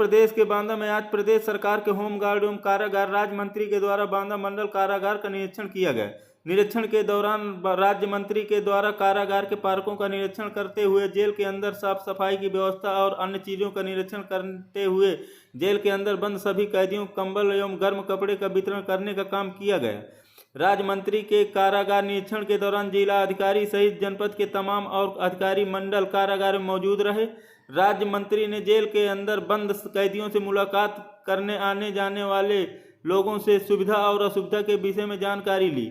प्रदेश के बांदा में आज प्रदेश सरकार के होमगार्ड एवं कारागार राज्य मंत्री के द्वारा बांदा मंडल कारागार का निरीक्षण किया गया। निरीक्षण के दौरान राज्य मंत्री के द्वारा कारागार के पार्कों का निरीक्षण करते हुए जेल के अंदर साफ सफाई की व्यवस्था और अन्य चीजों का निरीक्षण करते हुए जेल के अंदर बंद सभी कैदियों को कंबल एवं गर्म कपड़े का वितरण करने का काम किया गया। राज्य मंत्री के कारागार निरीक्षण के दौरान जिला अधिकारी सहित जनपद के तमाम और अधिकारी मंडल कारागार में मौजूद रहे। राज्य मंत्री ने जेल के अंदर बंद कैदियों से मुलाकात करने आने जाने वाले लोगों से सुविधा और असुविधा के विषय में जानकारी ली।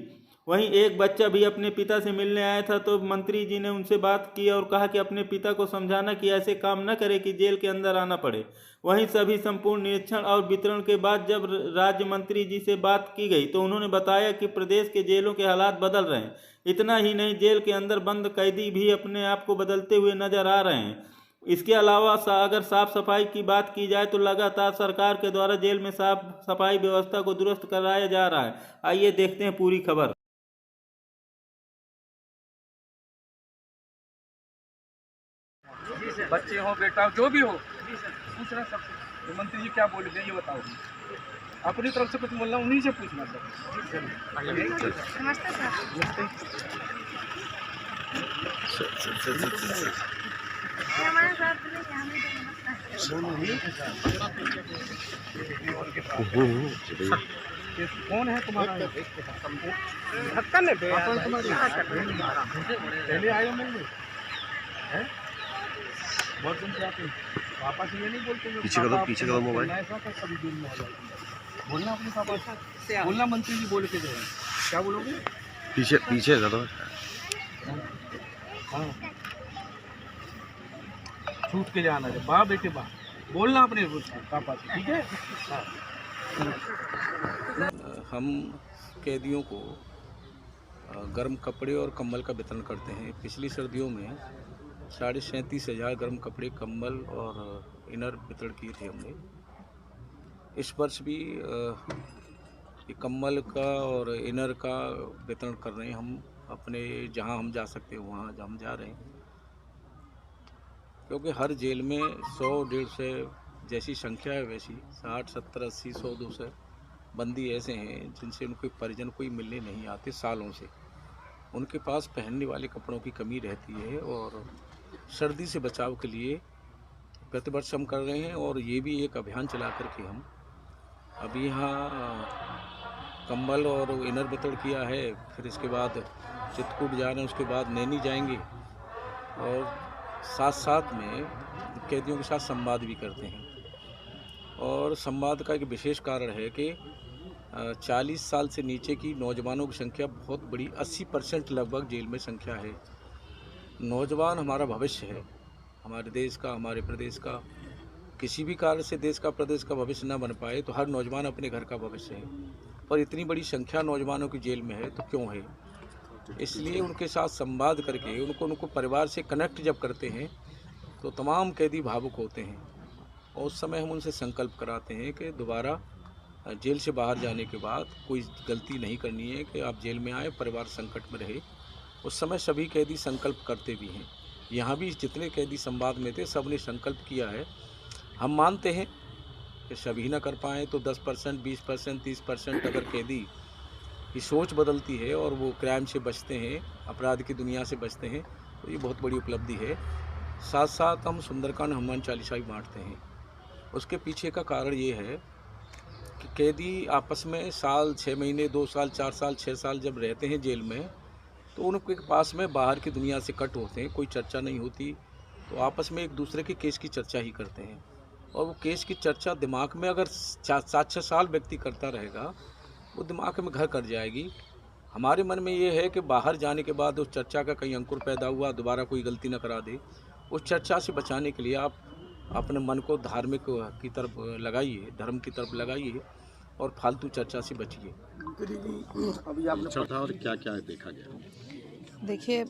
वहीं एक बच्चा भी अपने पिता से मिलने आया था तो मंत्री जी ने उनसे बात की और कहा कि अपने पिता को समझाना कि ऐसे काम न करे कि जेल के अंदर आना पड़े। वहीं सभी संपूर्ण निरीक्षण और वितरण के बाद जब राज्य मंत्री जी से बात की गई तो उन्होंने बताया कि प्रदेश के जेलों के हालात बदल रहे हैं। इतना ही नहीं, जेल के अंदर बंद कैदी भी अपने आप को बदलते हुए नजर आ रहे हैं। इसके अलावा अगर साफ सफाई की बात की जाए तो लगातार सरकार के द्वारा जेल में साफ सफाई व्यवस्था को दुरुस्त कराया जा रहा है। आइए देखते हैं पूरी खबर। बच्चे हो बेटा जो भी हो पूछना सबसे। तो मंत्री जी क्या बोल रहे ये बताओ, अपनी तरफ से कुछ बोलना उन्हीं से पूछना कौन है तुम्हारा पहले आए हो मिलने बहुत दिन से आते पापा से ये नहीं बोलते पीछे का मोबाइल कभी दिन में बोलना अपने पापा से बोलना। मंत्री जी बोल के जो है क्या बोलोगे पीछे ज़्यादा हाँ छूट के जाना है बा बेटे बा बोलना अपने पापा से, ठीक है। हम कैदियों को गर्म कपड़े और कंबल का वितरण करते हैं। पिछली सर्दियों में 37,500 गर्म कपड़े, कंबल और इनर वितरण किए थे हमने। इस वर्ष भी कंबल का और इनर का वितरण कर रहे हैं। हम अपने जहां हम जा सकते हैं वहां हम जा रहे हैं, क्योंकि हर जेल में 100-150 जैसी संख्या है वैसी 60, 70, 80, 100, 200 बंदी ऐसे हैं जिनसे उनके परिजन कोई मिलने नहीं आते सालों से। उनके पास पहनने वाले कपड़ों की कमी रहती है और सर्दी से बचाव के लिए प्रतिवर्ष हम कर रहे हैं। और ये भी एक अभियान चला करके हम अभी यहाँ कंबल और इनर वितरण किया है। फिर इसके बाद चित्रकूट जा रहे हैं, उसके बाद नैनी जाएंगे और साथ साथ में कैदियों के साथ संवाद भी करते हैं। और संवाद का एक विशेष कारण है कि 40 साल से नीचे की नौजवानों की संख्या बहुत बड़ी 80% लगभग जेल में संख्या है। नौजवान हमारा भविष्य है, हमारे देश का, हमारे प्रदेश का। किसी भी कारण से देश का, प्रदेश का भविष्य न बन पाए तो हर नौजवान अपने घर का भविष्य है। पर इतनी बड़ी संख्या नौजवानों की जेल में है तो क्यों है? इसलिए उनके साथ संवाद करके उनको परिवार से कनेक्ट जब करते हैं तो तमाम कैदी भावुक होते हैं। और उस समय हम उनसे संकल्प कराते हैं कि दोबारा जेल से बाहर जाने के बाद कोई गलती नहीं करनी है, कि आप जेल में आए, परिवार संकट में रहे। उस समय सभी कैदी संकल्प करते भी हैं। यहाँ भी जितने कैदी संवाद में थे सब ने संकल्प किया है। हम मानते हैं कि सभी ना कर पाएँ तो 10%, 20%, 30% अगर कैदी की सोच बदलती है और वो क्राइम से बचते हैं, अपराध की दुनिया से बचते हैं, तो ये बहुत बड़ी उपलब्धि है। साथ साथ हम सुंदरकांड हनुमान चालीसा भी बाँटते हैं। उसके पीछे का कारण ये है कि कैदी आपस में साल, 6 महीने, 2 साल, 4 साल, 6 साल जब रहते हैं जेल में तो उनके पास में बाहर की दुनिया से कट होते हैं, कोई चर्चा नहीं होती, तो आपस में एक दूसरे के केस की चर्चा ही करते हैं। और वो केस की चर्चा दिमाग में अगर 7-6 साल व्यक्ति करता रहेगा वो दिमाग में घर कर जाएगी। हमारे मन में ये है कि बाहर जाने के बाद उस चर्चा का कहीं अंकुर पैदा हुआ, दोबारा कोई गलती न करा दे। उस चर्चा से बचाने के लिए आप अपने मन को धार्मिक की तरफ लगाइए, धर्म की तरफ लगाइए और फालतू चर्चा से बचिए। अभी आपने था और क्या क्या देखा गया? देखिए,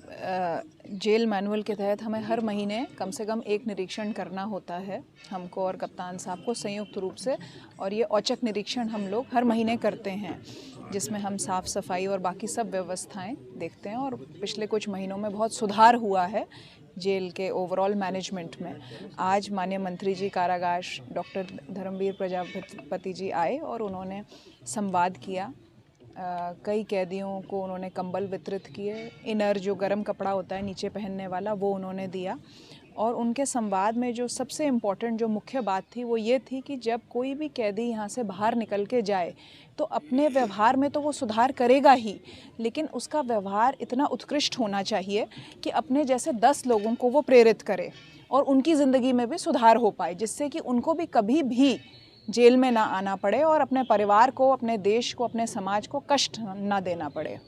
जेल मैनुअल के तहत हमें हर महीने कम से कम एक निरीक्षण करना होता है, हमको और कप्तान साहब को संयुक्त रूप से। और ये औचक निरीक्षण हम लोग हर महीने करते हैं, जिसमें हम साफ़ सफाई और बाकी सब व्यवस्थाएं देखते हैं। और पिछले कुछ महीनों में बहुत सुधार हुआ है जेल के ओवरऑल मैनेजमेंट में। आज माननीय मंत्री जी कारागार डॉक्टर धर्मवीर प्रजापति जी आए और उन्होंने संवाद किया। कई कैदियों को उन्होंने कंबल वितरित किए, इनर जो गर्म कपड़ा होता है नीचे पहनने वाला वो उन्होंने दिया। और उनके संवाद में जो सबसे इम्पॉर्टेंट जो मुख्य बात थी वो ये थी कि जब कोई भी कैदी यहाँ से बाहर निकल के जाए तो अपने व्यवहार में तो वो सुधार करेगा ही, लेकिन उसका व्यवहार इतना उत्कृष्ट होना चाहिए कि अपने जैसे 10 लोगों को वो प्रेरित करे और उनकी ज़िंदगी में भी सुधार हो पाए, जिससे कि उनको भी कभी भी जेल में ना आना पड़े और अपने परिवार को, अपने देश को, अपने समाज को कष्ट ना देना पड़े।